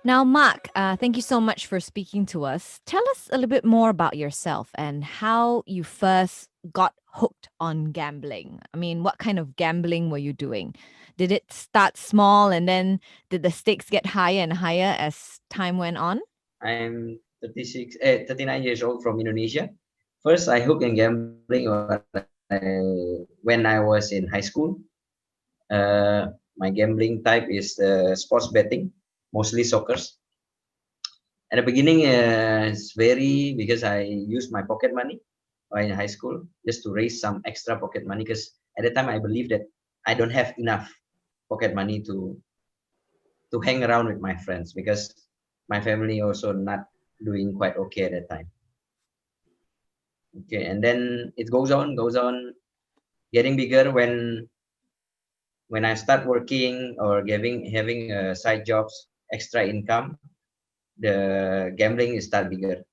Now, Mark, thank you so much for speaking to us. Tell us a little bit more about yourself and how you first got hooked on gambling. I mean, what kind of gambling were you doing? Did it start small and then did the stakes get higher and higher as time went on? I'm 39 years old from Indonesia. First, I hooked in gambling when I was in high school. My gambling type is sports betting, mostly soccer. At the beginning, it's very because I used my pocket money in high school just to raise some extra pocket money because at the time I believe that I don't have enough pocket money to hang around with my friends because my family also not doing quite okay at that time. Okay, and then it goes on, getting bigger when I start working or having side jobs, extra income, the gambling is start bigger.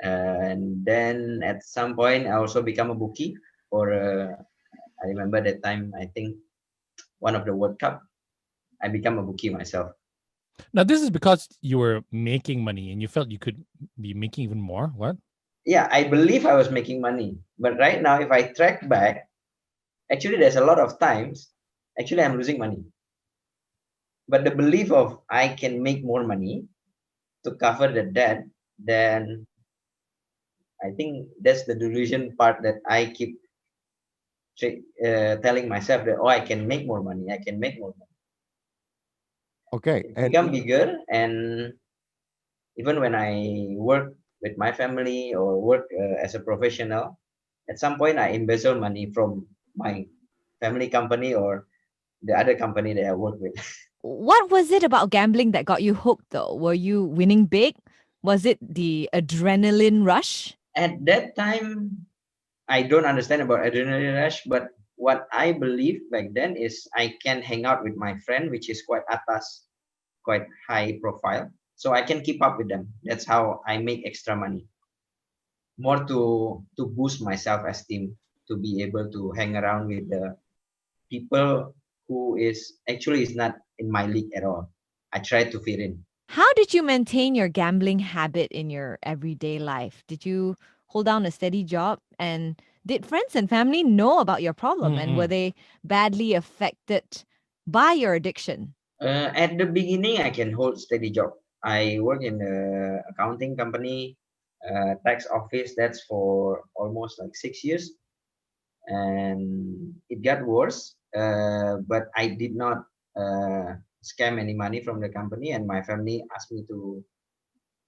And then at some point, I also become a bookie. Or I remember that time, I think one of the World Cup, I become a bookie myself. Now, this is because you were making money and you felt you could be making even more. What? Yeah, I believe I was making money, but right now, if I track back, actually, there's a lot of times, actually, I'm losing money. But the belief of I can make more money to cover the debt, then I think that's the delusion part that I keep telling myself that, oh, I can make more money, I can make more money. Okay. It And become bigger, and even when I work with my family or work as a professional, at some point I embezzle money from my family company or the other company that I work with. What was it about gambling that got you hooked, though? Were you winning big? Was it the adrenaline rush? At that time, I don't understand about adrenaline rush, but what I believe back then is I can hang out with my friend, which is quite atas, quite high profile, so I can keep up with them. That's how I make extra money, more to boost my self esteem, to be able to hang around with the people who is actually is not in my league at all. I try to fit in. How did you maintain your gambling habit in your everyday life? Did you hold down a steady job? And did friends and family know about your problem? And were Mm-mm. they badly affected by your addiction? At the beginning, I can hold steady job. I work in the accounting company, tax office. That's for almost like 6 years, and it got worse. But I did not scam any money from the company, and my family asked me to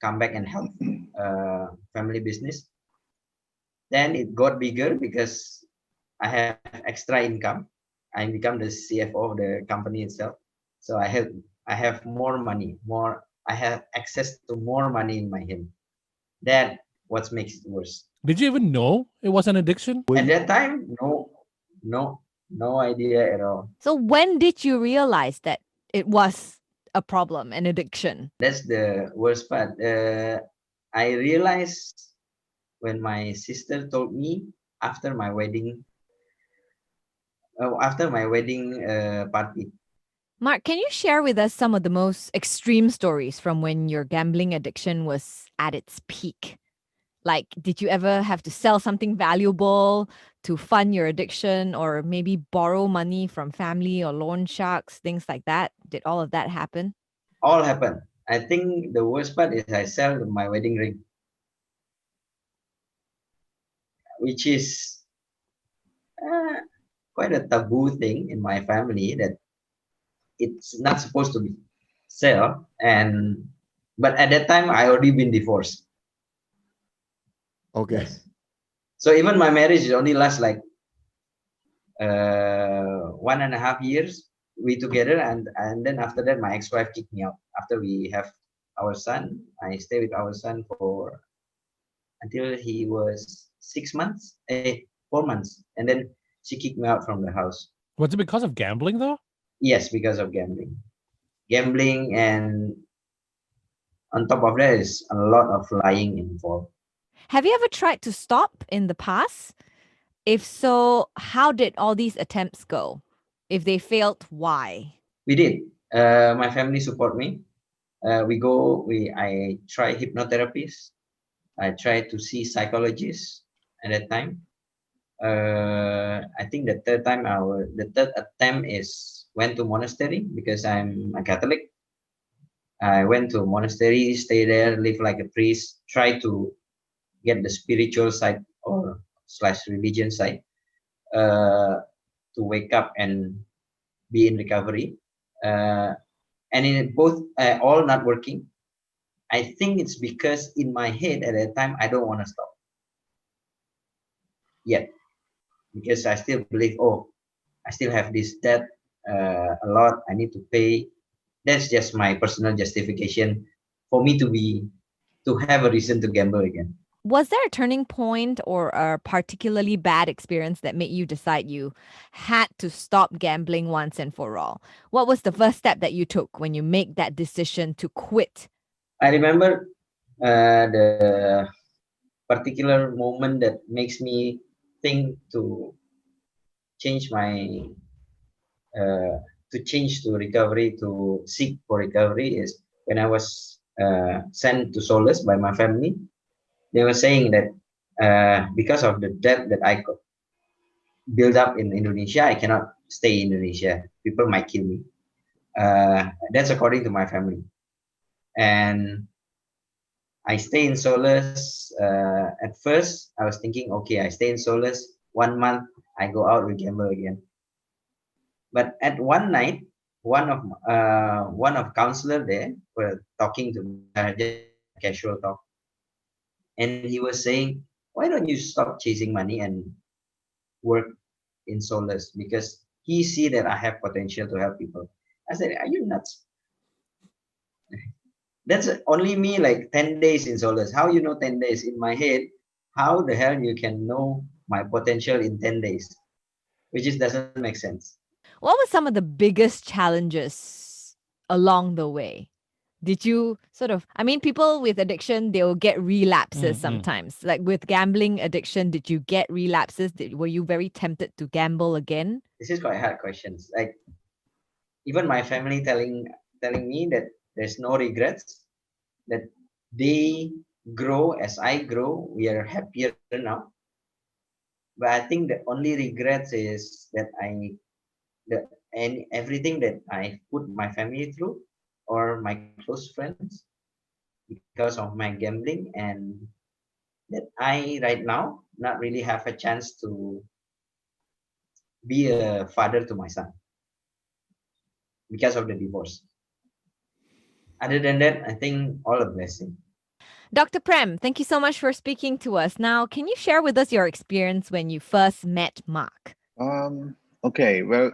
come back and help family business. Then it got bigger because I have extra income. I become the CFO of the company itself. So I have more money, more I have access to more money in my hand. That what makes it worse. Did you even know it was an addiction? At that time, no idea at all. So, when did you realize that it was a problem, an addiction? That's the worst part. I realized when my sister told me after my wedding, party. Mark, can you share with us some of the most extreme stories from when your gambling addiction was at its peak? Like, did you ever have to sell something valuable to fund your addiction or maybe borrow money from family or loan sharks, things like that? Did all of that happen? All happened. I think the worst part is I sell my wedding ring, which is uh, quite a taboo thing in my family that it's not supposed to be sell. And but at that time I already been divorced. okay. Yes. So even my marriage is only last like 1.5 years we together, and then after that my ex-wife kicked me out. After we have our son, I stay with our son for until he was 6 months, 4 months, and then she kicked me out from the house. Was it because of gambling though? Yes, because of gambling, and on top of that is a lot of lying involved. Have you ever tried to stop in the past? If so, how did all these attempts go? If they failed, why? We did. My family support me. I try hypnotherapists. I try to see psychologists at that time. I think the third attempt is went to monastery because I'm a Catholic. I went to a monastery, stay there, live like a priest, try to get the spiritual side or slash religion side, to wake up and be in recovery. Uh, and in both, all not working. I think it's because in my head at that time I don't want to stop yet, because I still believe, oh, I still have this debt, a lot I need to pay. That's just my personal justification for me to have a reason to gamble again. Was there a turning point or a particularly bad experience that made you decide you had to stop gambling once and for all? What was the first step that you took when you make that decision to quit? I remember the particular moment that makes me think change my uh, to recovery, to seek for recovery, is when I was sent to Solace by my family. They were saying that because of the debt that I could build up in Indonesia, I cannot stay in Indonesia. People might kill me. That's according to my family. And I stay in Solace. At first, I was thinking, okay, I stay in Solace 1 month, I go out and gamble again. But at one night, one of counselor there were talking to me, just casual talk, and he was saying, "Why don't you stop chasing money and work in Solace? Because he see that I have potential to help people." I said, "Are you nuts? That's only me like 10 days in Solace. How you know 10 days in my head? How the hell you can know my potential in 10 days? Which just doesn't make sense." What were some of the biggest challenges along the way? Did you I mean, people with addiction, they'll get relapses Mm-mm. sometimes. Like with gambling addiction, did you get relapses? Were you very tempted to gamble again? This is quite hard questions. Like even my family telling me that there's no regrets, that they grow as I grow, we are happier now. But I think the only regrets is that the and everything that I put my family through or my close friends because of my gambling, and that I right now not really have a chance to be a father to my son because of the divorce. Other than that, I think all a blessing. Dr. Prem, thank you so much for speaking to us. Now, can you share with us your experience when you first met Mark? Okay, well,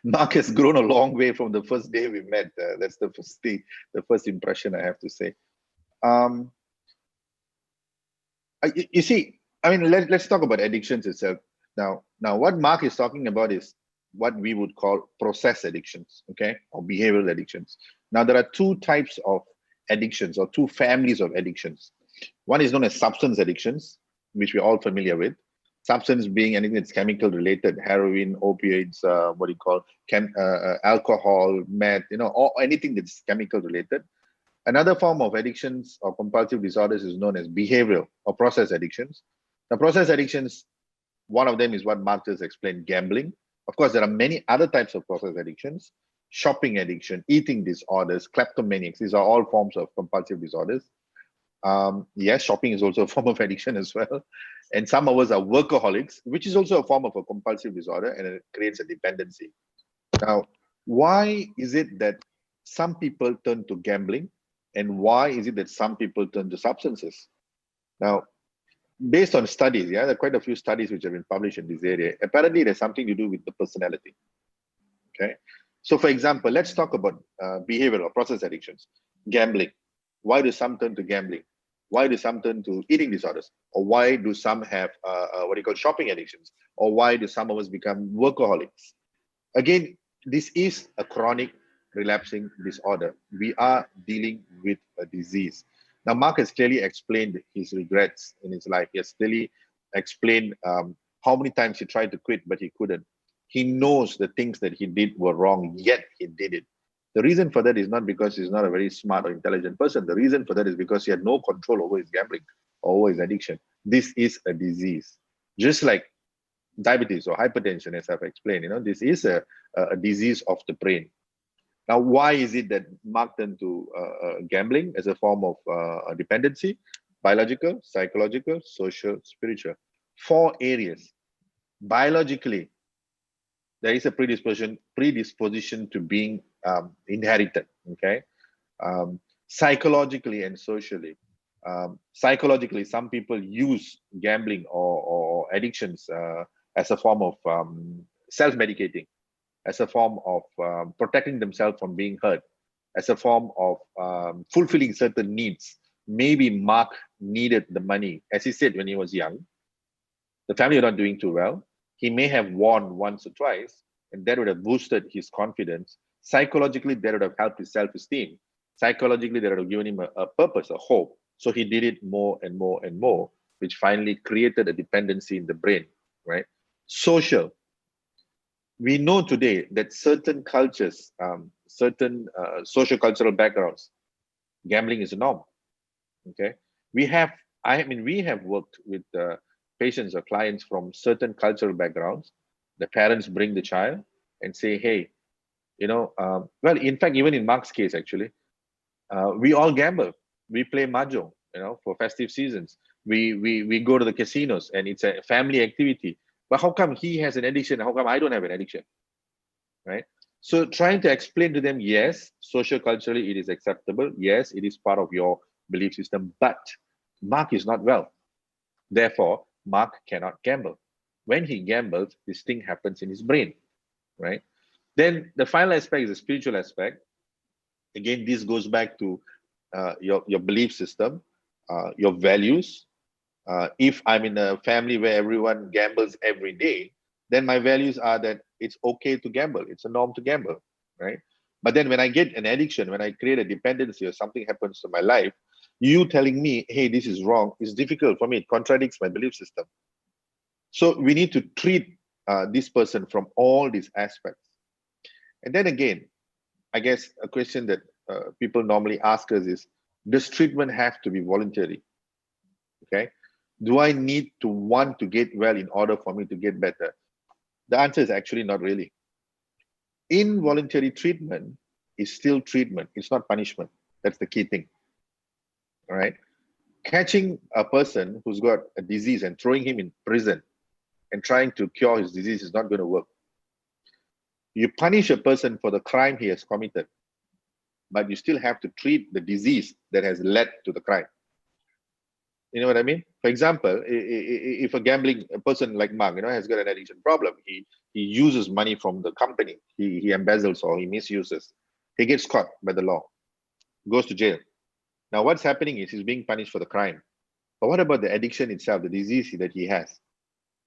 Mark has grown a long way from the first day we met. That's the first impression I have to say. Um, you see, I mean, let's talk about addictions itself. Now, what Mark is talking about is what we would call process addictions, okay, or behavioral addictions. Now, there are two types of addictions or two families of addictions. One is known as substance addictions, which we're all familiar with. Substance being anything that's chemical related, heroin, opioids, what do you call, alcohol, meth, or anything that's chemical related. Another form of addictions or compulsive disorders is known as behavioral or process addictions. Now, process addictions, one of them is what Mark just explained, gambling. Of course, there are many other types of process addictions: shopping addiction, eating disorders, kleptomaniacs. These are all forms of compulsive disorders. Yes, shopping is also a form of addiction as well. And some of us are workaholics, which is also a form of a compulsive disorder, and it creates a dependency. Now, why is it that some people turn to gambling, and why is it that some people turn to substances? Now, based on studies, there are quite a few studies which have been published in this area. Apparently, there's something to do with the personality. Okay, so for example, let's talk about behavioral or process addictions. Gambling. Why do some turn to gambling? Why do some turn to eating disorders? Or why do some have what you call shopping addictions? Or why do some of us become workaholics? Again, this is a chronic relapsing disorder. We are dealing with a disease. Now, Mark has clearly explained his regrets in his life. He has clearly explained how many times he tried to quit, but he couldn't. He knows the things that he did were wrong, yet he did it. The reason for that is not because he's not a very smart or intelligent person. The reason for that is because he had no control over his gambling or over his addiction. This is a disease. Just like diabetes or hypertension, as I've explained, this is a disease of the brain. Now, why is it that Mark turned to gambling as a form of dependency? Biological, psychological, social, spiritual. 4 areas. Biologically, there is a predisposition to being inherited. Okay. Psychologically and socially. Psychologically, some people use gambling or addictions as a form of self-medicating, as a form of protecting themselves from being hurt, as a form of fulfilling certain needs. Maybe Mark needed the money. As he said, when he was young, the family were not doing too well. He may have won once or twice, and that would have boosted his confidence. Psychologically, that would have helped his self-esteem. Psychologically, that would have given him a purpose, a hope. So he did it more and more and more, which finally created a dependency in the brain, right? Social. We know today that certain cultures, certain socio-cultural backgrounds, gambling is a norm. Okay, we have worked with patients or clients from certain cultural backgrounds. The parents bring the child and say, hey, well, in fact, even in Mark's case, actually, we all gamble. We play mahjong, for festive seasons. We go to the casinos, and it's a family activity. But how come he has an addiction? How come I don't have an addiction? Right? So trying to explain to them, yes, socio-culturally it is acceptable. Yes, it is part of your belief system, but Mark is not well. Therefore, Mark cannot gamble. When he gambles, this thing happens in his brain, right? Then the final aspect is the spiritual aspect. Again, this goes back to your belief system, your values. If I'm in a family where everyone gambles every day, then my values are that it's okay to gamble. It's a norm to gamble, right? But then when I get an addiction, when I create a dependency or something happens to my life, you telling me, hey, this is wrong, is difficult for me. It contradicts my belief system. So we need to treat this person from all these aspects. And then again, I guess a question that people normally ask us is, does treatment have to be voluntary? Okay. Do I need to want to get well in order for me to get better? The answer is actually not really. Involuntary treatment is still treatment. It's not punishment. That's the key thing. All right. Catching a person who's got a disease and throwing him in prison and trying to cure his disease is not going to work. You punish a person for the crime he has committed, but you still have to treat the disease that has led to the crime. You know what I mean? For example, if a gambling person like Mark, has got an addiction problem, he uses money from the company, he embezzles or he misuses, he gets caught by the law, goes to jail. Now, what's happening is he's being punished for the crime. But what about the addiction itself, the disease that he has?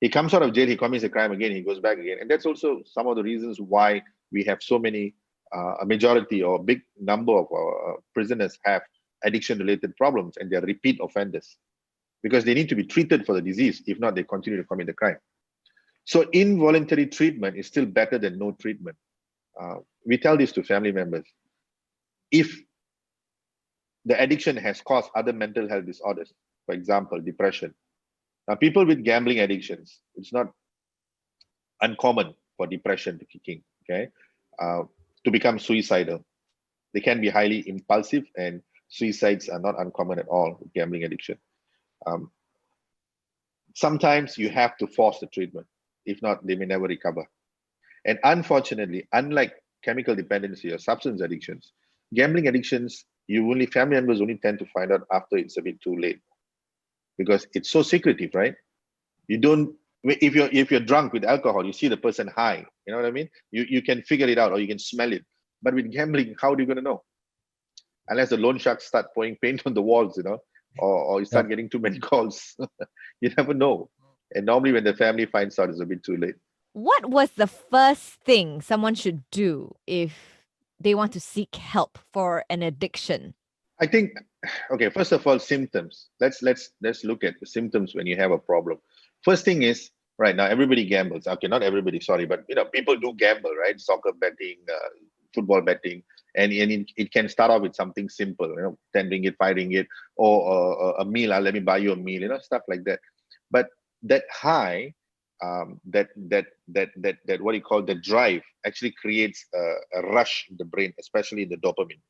He comes out of jail, he commits a crime again, he goes back again. And that's also some of the reasons why we have so many, a majority or a big number of prisoners have addiction-related problems, and they're repeat offenders because they need to be treated for the disease. If not, they continue to commit the crime. So involuntary treatment is still better than no treatment. We tell this to family members. If the addiction has caused other mental health disorders, for example, depression. Now, people with gambling addictions, it's not uncommon for depression to kick in, okay? To become suicidal. They can be highly impulsive, and suicides are not uncommon at all with gambling addiction. Sometimes you have to force the treatment. If not, they may never recover. And unfortunately, unlike chemical dependency or substance addictions, gambling addictions, family members only tend to find out after it's a bit too late, because it's so secretive, right? You don't, if you're drunk with alcohol, you see the person high, you know what I mean? You can figure it out, or you can smell it. But with gambling, how are you going to know? Unless the loan sharks start pouring paint on the walls, or you start getting too many calls. You never know. And normally when the family finds out, it's a bit too late. What was the first thing someone should do if they want to seek help for an addiction? I think, okay, first of all, symptoms. Let's look at the symptoms when you have a problem. First thing is, right now everybody gambles. Okay, not everybody, sorry, but people do gamble, right? Soccer betting, football betting, And it can start off with something simple, 10 ringgit, 5 ringgit, or a meal. Let me buy you a meal, stuff like that. But that high, that what you call the drive, actually creates a rush in the brain, especially the dopamine.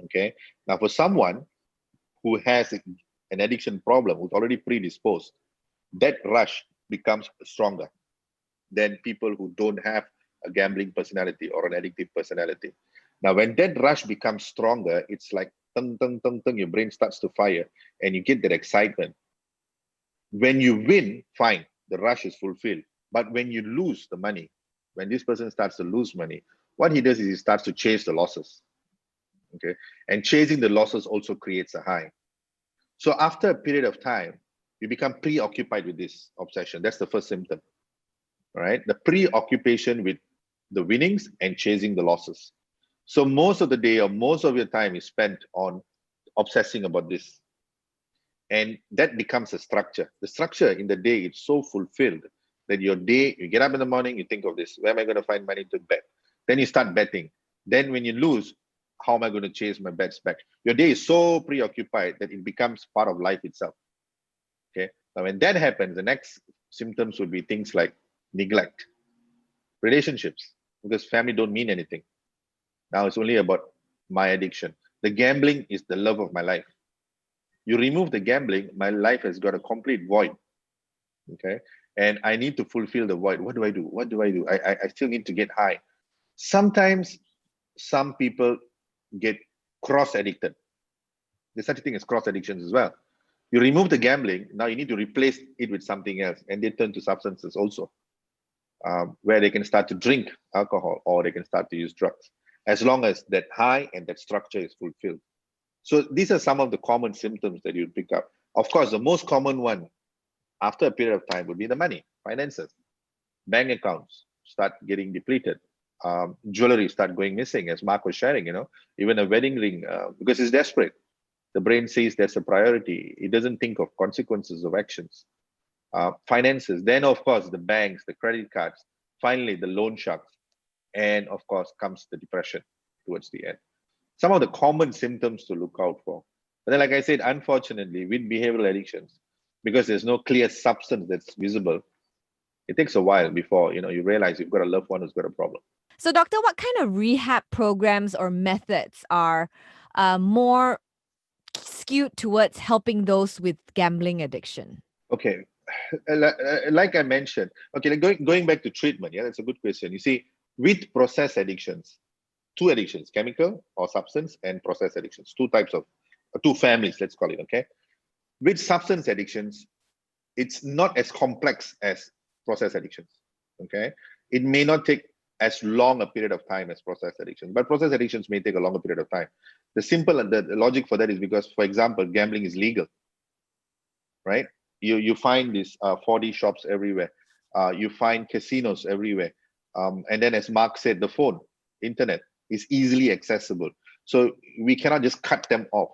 Okay. Now, for someone who has an addiction problem, who's already predisposed, that rush becomes stronger than people who don't have a gambling personality or an addictive personality. Now, when that rush becomes stronger, it's like tung, tung, tung, tung, your brain starts to fire and you get that excitement. When you win, fine, the rush is fulfilled. But when you lose the money, when this person starts to lose money, what he does is he starts to chase the losses. Okay. And chasing the losses also creates a high. So after a period of time, you become preoccupied with this obsession. That's the first symptom. Right? The preoccupation with the winnings and chasing the losses. So most of the day or most of your time is spent on obsessing about this. And that becomes a structure. The structure in the day is so fulfilled that your day, you get up in the morning, you think of this, where am I going to find money to bet? Then you start betting. Then when you lose, how am I going to chase my bets back? Your day is so preoccupied that it becomes part of life itself. Okay. Now, when that happens, the next symptoms would be things like neglect, relationships, because family don't mean anything. Now it's only about my addiction. The gambling is the love of my life. You remove the gambling, my life has got a complete void. Okay. And I need to fulfill the void. What do I do? What do I do? I still need to get high. Sometimes some people get cross addicted. There's such a thing as cross addictions as well. You remove the gambling, now you need to replace it with something else, and they turn to substances also, where they can start to drink alcohol or they can start to use drugs, as long as that high and that structure is fulfilled. So these are some of the common symptoms that you pick up. Of course, the most common one after a period of time would be the money, finances, bank accounts start getting depleted. Jewelry start going missing, as Mark was sharing, even a wedding ring, because it's desperate. The brain says that's a priority. It doesn't think of consequences of actions. Finances, then of course, the banks, the credit cards, finally the loan sharks, and of course comes the depression towards the end. Some of the common symptoms to look out for. But then, like I said, unfortunately, with behavioral addictions, because there's no clear substance that's visible, it takes a while before you realize you've got a loved one who's got a problem. So, doctor, what kind of rehab programs or methods are more skewed towards helping those with gambling addiction? Okay, like I mentioned, okay, like going back to treatment, yeah, that's a good question. You see, with process addictions, two addictions, chemical or substance, and process addictions, two families, let's call it, okay? With substance addictions, it's not as complex as process addictions, okay? It may not take as long a period of time as process addictions, but process addictions may take a longer period of time. The logic for that is because, for example, gambling is legal, right? You find these 4D shops everywhere. You find casinos everywhere. And then, as Mark said, the phone, internet is easily accessible. So we cannot just cut them off.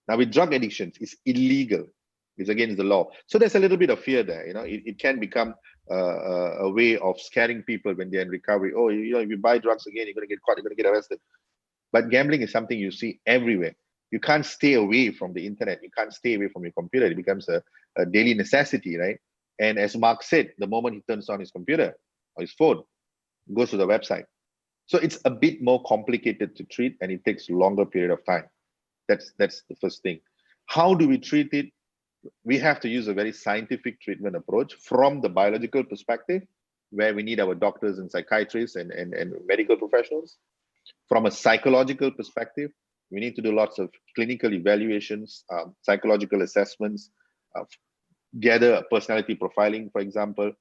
Now, with drug addictions, it's illegal. It's against the law. So there's a little bit of fear there. It can become a way of scaring people when they're in recovery. Oh, if you buy drugs again, you're going to get caught, you're going to get arrested. But gambling is something you see everywhere. You can't stay away from the internet. You can't stay away from your computer. It becomes a daily necessity, right? And as Mark said, the moment he turns on his computer or his phone, goes to the website. So it's a bit more complicated to treat, and it takes a longer period of time. That's the first thing. How do we treat it? We have to use a very scientific treatment approach from the biological perspective, where we need our doctors and psychiatrists and medical professionals. From a psychological perspective, we need to do lots of clinical evaluations, psychological assessments, gather personality profiling, for example.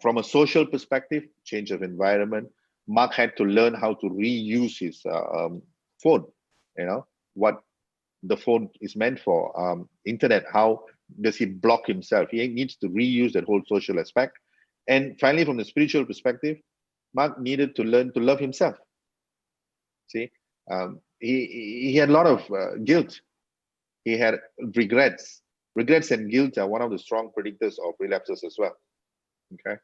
From a social perspective, change of environment. Mark had to learn how to reuse his phone, what the phone is meant for. Internet, how does he block himself? He needs to reuse that whole social aspect. And finally, from the spiritual perspective, Mark needed to learn to love himself. See, he had a lot of guilt. He had regrets. Regrets and guilt are one of the strong predictors of relapses as well. Okay,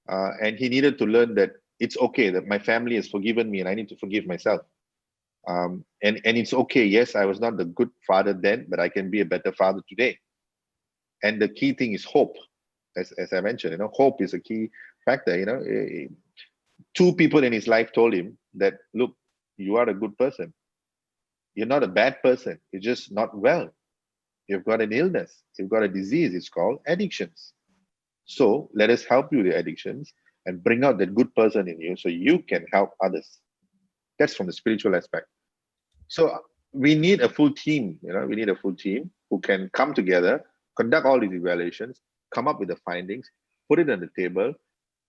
and he needed to learn that it's okay, that my family has forgiven me and I need to forgive myself. And it's okay. Yes, I was not the good father then, but I can be a better father today. And the key thing is hope. As I mentioned, hope is a key factor. Two people in his life told him that, look, you are a good person. You're not a bad person. You're just not well. You've got an illness. You've got a disease. It's called addictions. So let us help you with addictions and bring out that good person in you so you can help others. That's from the spiritual aspect. So we need a full team. We need a full team who can come together, conduct all these evaluations, come up with the findings, put it on the table,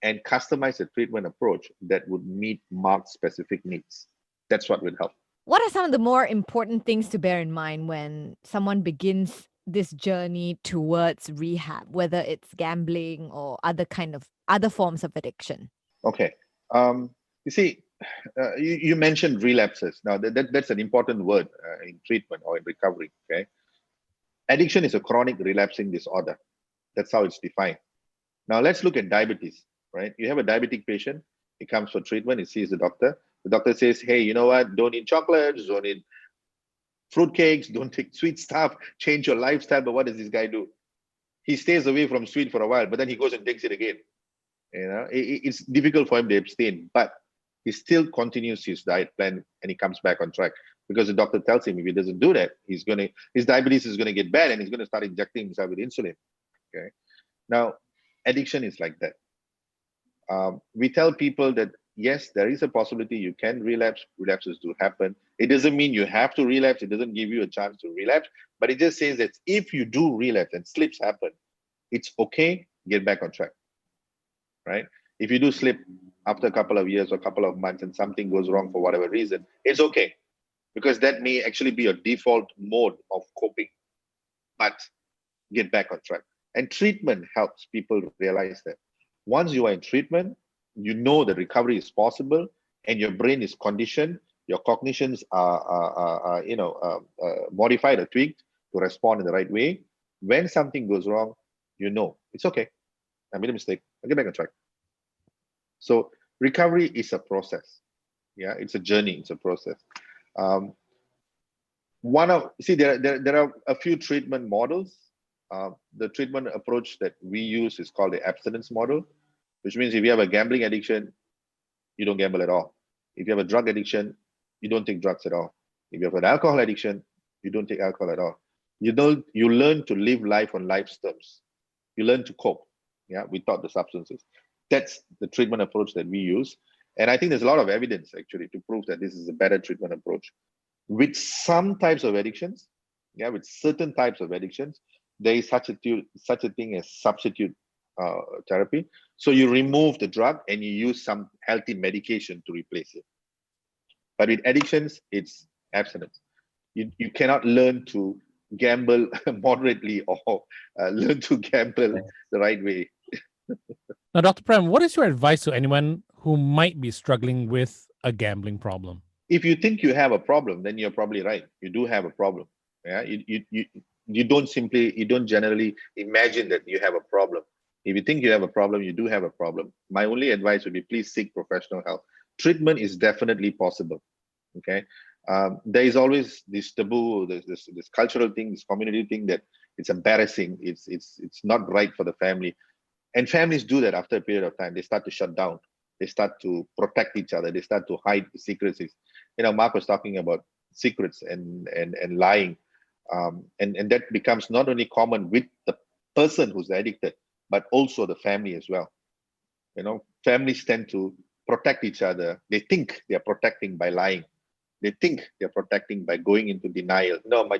and customize a treatment approach that would meet Mark's specific needs. That's what will help. What are some of the more important things to bear in mind when someone begins this journey towards rehab, whether it's gambling or other forms of addiction? Okay. You see, you mentioned relapses. Now, that's an important word in treatment or in recovery. Okay. Addiction is a chronic relapsing disorder. That's how it's defined. Now, let's look at diabetes, right? You have a diabetic patient. He comes for treatment. He sees the doctor. The doctor says, hey, you know what? Don't eat chocolates. Don't eat fruitcakes. Don't take sweet stuff. Change your lifestyle. But what does this guy do? He stays away from sweet for a while, but then he goes and takes it again. It's difficult for him to abstain, but he still continues his diet plan and he comes back on track because the doctor tells him if he doesn't do that, his diabetes is going to get bad and he's going to start injecting himself with insulin. Okay. Now, addiction is like that. We tell people that yes, there is a possibility you can relapse. Relapses do happen. It doesn't mean you have to relapse. It doesn't give you a chance to relapse, but it just says that if you do relapse and slips happen, it's okay. Get back on track. Right? If you do slip after a couple of years or a couple of months and something goes wrong for whatever reason, it's okay because that may actually be your default mode of coping. But get back on track. And treatment helps people realize that. Once you are in treatment, you know that recovery is possible and your brain is conditioned, your cognitions are modified or tweaked to respond in the right way. When something goes wrong, you know, it's okay. I made a mistake. I'll get back on track. So recovery is a process. Yeah, it's a journey. It's a process. There are a few treatment models. The treatment approach that we use is called the abstinence model, which means if you have a gambling addiction, you don't gamble at all. If you have a drug addiction, you don't take drugs at all. If you have an alcohol addiction, you don't take alcohol at all. You learn to live life on life's terms. You learn to cope, without the substances. That's the treatment approach that we use. And I think there's a lot of evidence actually to prove that this is a better treatment approach. With some types of addictions, with certain types of addictions, there is such a thing as substitute therapy. So you remove the drug and you use some healthy medication to replace it. But with addictions, it's abstinence. You cannot learn to gamble moderately or learn to gamble the right way. Now, Dr. Prem, what is your advice to anyone who might be struggling with a gambling problem? If you think you have a problem, then you're probably right. You do have a problem. Yeah, you don't generally imagine that you have a problem. If you think you have a problem, you do have a problem. My only advice would be please seek professional help. Treatment is definitely possible. Okay, there is always this taboo, this cultural thing, this community thing that it's embarrassing. It's not right for the family. And families do that after a period of time. They start to shut down. They start to protect each other. They start to hide secrets. Mark was talking about secrets and lying. And that becomes not only common with the person who's addicted, but also the family as well. Families tend to protect each other. They think they're protecting by lying. They think they're protecting by going into denial. No,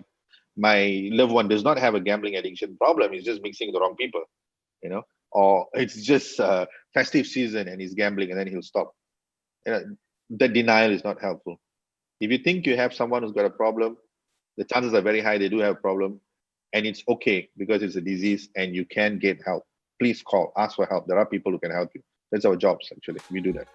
my loved one does not have a gambling addiction problem. He's just mixing with the wrong people, or it's just festive season and he's gambling and then he'll stop. The denial is not helpful. If you think you have someone who's got a problem, the chances are very high they do have a problem, and it's okay because it's a disease and you can get help. Please call, ask for help. There are people who can help you. That's our jobs, actually. We do that.